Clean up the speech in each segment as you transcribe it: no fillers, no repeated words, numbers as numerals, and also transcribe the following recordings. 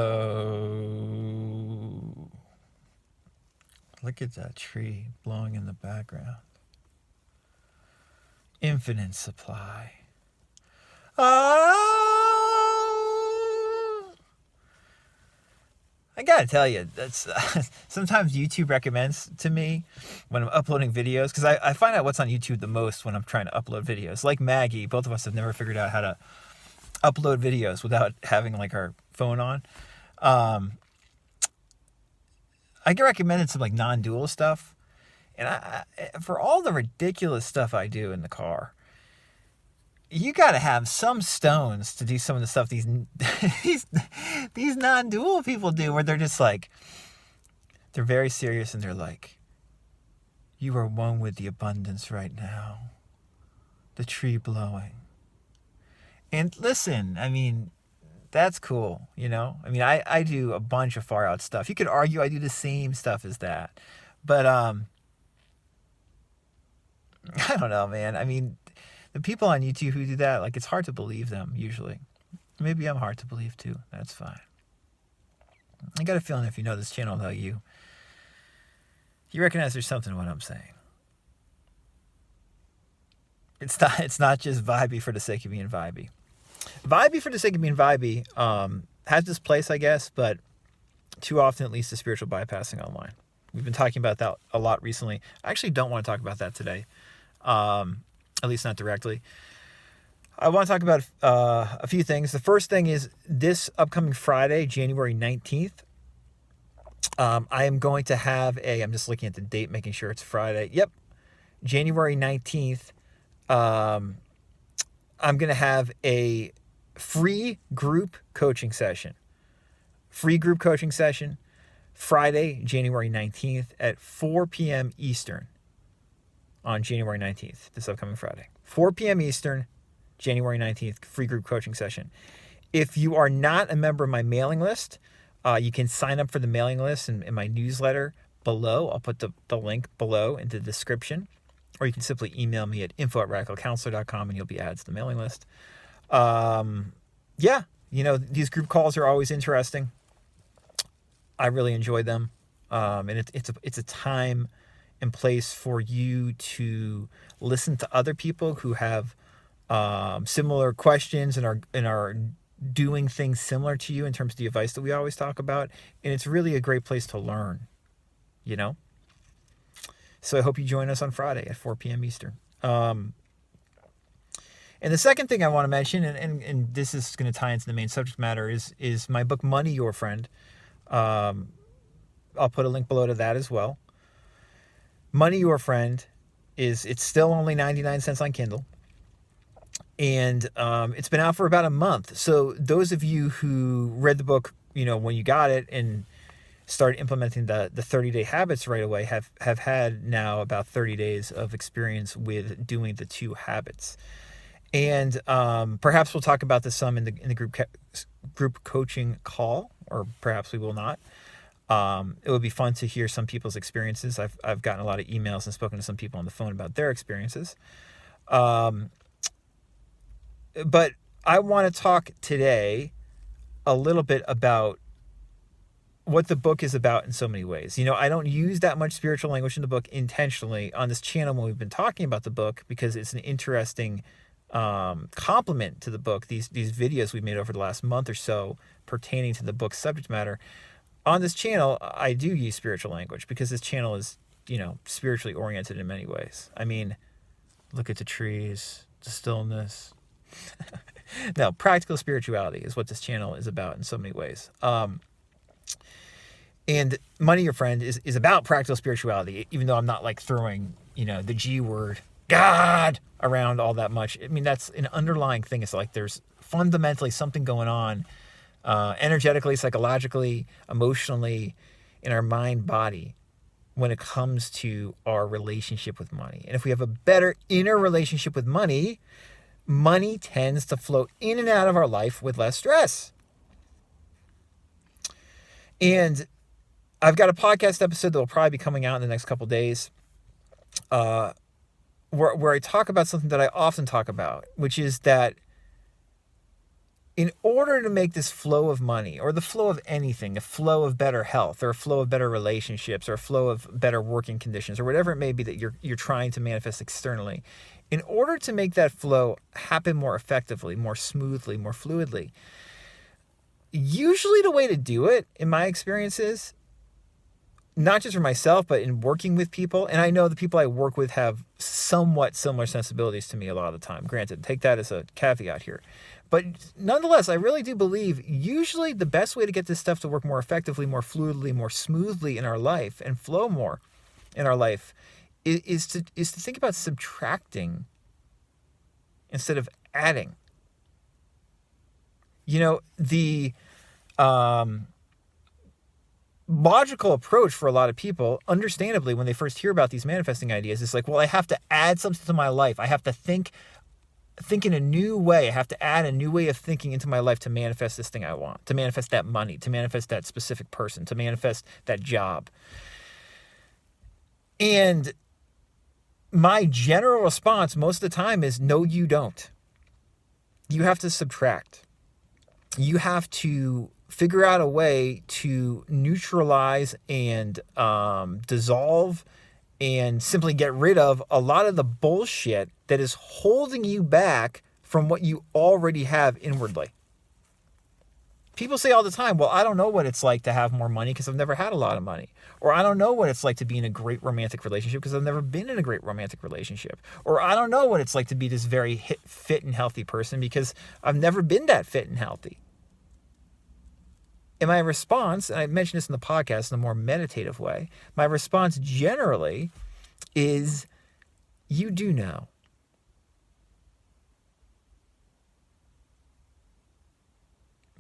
Oh, look at that tree blowing in the background. Infinite supply. Oh, I gotta tell you, that's sometimes YouTube recommends to me when I'm uploading videos, because I find out what's on YouTube the most when I'm trying to upload videos. Like Maggie, both of us have never figured out how to upload videos without having like our phone on. I get recommended some like non-dual stuff, and for all the ridiculous stuff I do in the car, you got to have some stones to do some of the stuff these these non-dual people do, where they're just like, they're very serious and they're like, you are one with the abundance right now, the tree blowing. And listen, I mean, that's cool, you know? I mean, I do a bunch of far out stuff. You could argue I do the same stuff as that. But I don't know, man. I mean, the people on YouTube who do that, like, it's hard to believe them usually. Maybe I'm hard to believe too. That's fine. I got a feeling if you know this channel, though, you recognize there's something in what I'm saying. It's not just vibey for the sake of being vibey. Vibey for the sake of being vibey has this place, I guess, but too often it leads to spiritual bypassing online. We've been talking about that a lot recently. I actually don't want to talk about that today, at least not directly. I want to talk about a few things. The first thing is this upcoming Friday, January 19th, I am going to have I'm just looking at the date, making sure it's Friday. Yep, January 19th. I'm going to have a free group coaching session. Friday, January 19th at 4 p.m. Eastern on January 19th, this upcoming Friday. 4 p.m. Eastern, January 19th, free group coaching session. If you are not a member of my mailing list, you can sign up for the mailing list in my newsletter below. I'll put the link below in the description. Or you can simply email me at info@radicalcounselor.com and you'll be added to the mailing list. Yeah, you know, these group calls are always interesting. I really enjoy them. And it's a time and place for you to listen to other people who have similar questions and are doing things similar to you in terms of the advice that we always talk about. And it's really a great place to learn, you know? So I hope you join us on Friday at 4 p.m. Eastern. And the second thing I want to mention, and this is going to tie into the main subject matter, is my book, Money, Your Friend. I'll put a link below to that as well. Money, Your Friend it's still only 99 cents on Kindle. And it's been out for about a month. So those of you who read the book, you know, when you got it and started implementing the 30-day habits right away have had now about 30 days of experience with doing the 2 habits. And perhaps we'll talk about this some in the group coaching call, or perhaps we will not. It would be fun to hear some people's experiences. I've gotten a lot of emails and spoken to some people on the phone about their experiences. But I want to talk today a little bit about what the book is about in so many ways. You know, I don't use that much spiritual language in the book intentionally on this channel when we've been talking about the book, because it's an interesting complement to the book. These videos we made over the last month or so pertaining to the book's subject matter. On this channel, I do use spiritual language because this channel is, you know, spiritually oriented in many ways. I mean, look at the trees, the stillness. No, practical spirituality is what this channel is about in so many ways. And Money, Your Friend is about practical spirituality, even though I'm not like throwing, you know, the G word, God, around all that much. I mean, that's an underlying thing. It's like there's fundamentally something going on energetically, psychologically, emotionally, in our mind, body, when it comes to our relationship with money. And if we have a better inner relationship with money, money tends to flow in and out of our life with less stress. And I've got a podcast episode that will probably be coming out in the next couple of days where I talk about something that I often talk about, which is that in order to make this flow of money, or the flow of anything, a flow of better health, or a flow of better relationships, or a flow of better working conditions, or whatever it may be that you're trying to manifest externally, in order to make that flow happen more effectively, more smoothly, more fluidly, usually the way to do it, in my experience, is not just for myself, but in working with people. And I know the people I work with have somewhat similar sensibilities to me a lot of the time. Granted, take that as a caveat here. But nonetheless, I really do believe usually the best way to get this stuff to work more effectively, more fluidly, more smoothly in our life and flow more in our life is to think about subtracting instead of adding. You know, the logical approach for a lot of people, understandably, when they first hear about these manifesting ideas, is like, well, I have to add something to my life. I have to think in a new way. I have to add a new way of thinking into my life to manifest this thing I want, to manifest that money, to manifest that specific person, to manifest that job. And my general response most of the time is, no, you don't. You have to subtract. You have to figure out a way to neutralize and dissolve and simply get rid of a lot of the bullshit that is holding you back from what you already have inwardly. People say all the time, well, I don't know what it's like to have more money because I've never had a lot of money. Or I don't know what it's like to be in a great romantic relationship because I've never been in a great romantic relationship. Or I don't know what it's like to be this very fit and healthy person because I've never been that fit and healthy. And my response, and I mentioned this in the podcast in a more meditative way, my response generally is, you do know.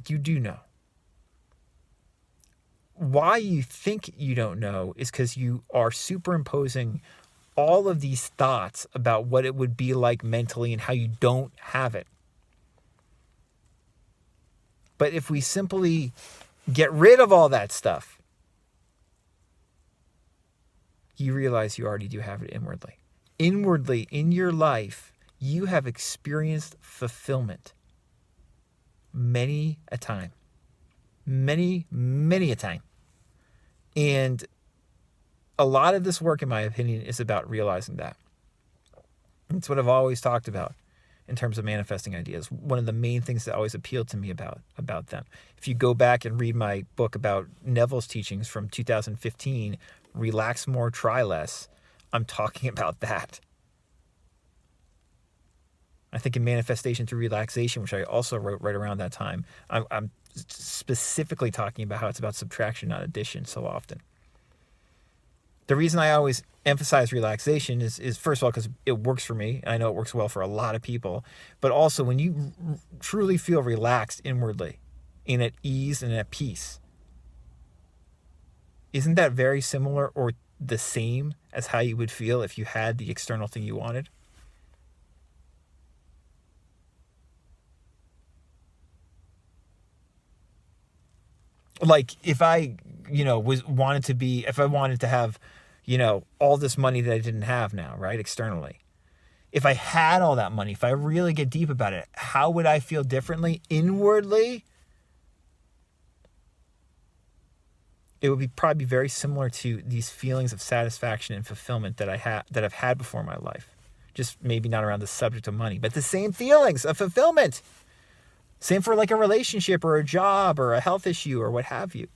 You do know. Why you think you don't know is because you are superimposing all of these thoughts about what it would be like mentally and how you don't have it. But if we simply get rid of all that stuff, you realize you already do have it inwardly. Inwardly, in your life, you have experienced fulfillment many a time. Many, many a time. And a lot of this work, in my opinion, is about realizing that. It's what I've always talked about in terms of manifesting ideas. One of the main things that always appealed to me about them. If you go back and read my book about Neville's teachings from 2015, Relax More, Try Less, I'm talking about that. I think in Manifestation Through Relaxation, which I also wrote right around that time, I'm specifically talking about how it's about subtraction, not addition, so often. The reason I always emphasize relaxation is first of all, because it works for me, and I know it works well for a lot of people, but also when you truly feel relaxed inwardly, and at ease and at peace, isn't that very similar or the same as how you would feel if you had the external thing you wanted? Like if I, wanted to have, all this money that I didn't have now, right? Externally. If I had all that money, if I really get deep about it, how would I feel differently inwardly? It would be probably very similar to these feelings of satisfaction and fulfillment that I've had before in my life. Just maybe not around the subject of money, but the same feelings of fulfillment. Same for like a relationship or a job or a health issue or what have you.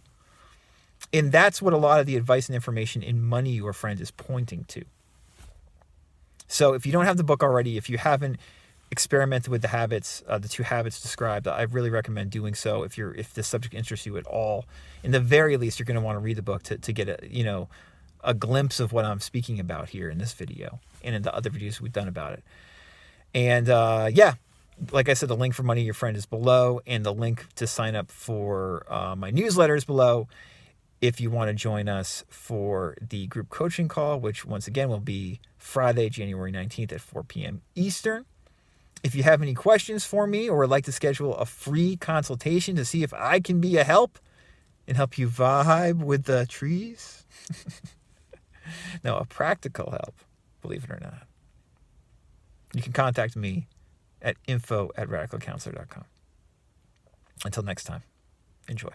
And that's what a lot of the advice and information in Money Your Friend is pointing to. So if you don't have the book already, if you haven't experimented with the habits, the 2 habits described, I really recommend doing so if this subject interests you at all. In the very least, you're going to want to read the book to get a glimpse of what I'm speaking about here in this video and in the other videos we've done about it. And like I said, the link for Money Your Friend is below, and the link to sign up for my newsletter is below if you want to join us for the group coaching call, which once again will be Friday, January 19th at 4 p.m. Eastern. If you have any questions for me or would like to schedule a free consultation to see if I can be a help and help you vibe with the trees. No, a practical help, believe it or not. You can contact me at info@radicalcounselor.com. Until next time, enjoy.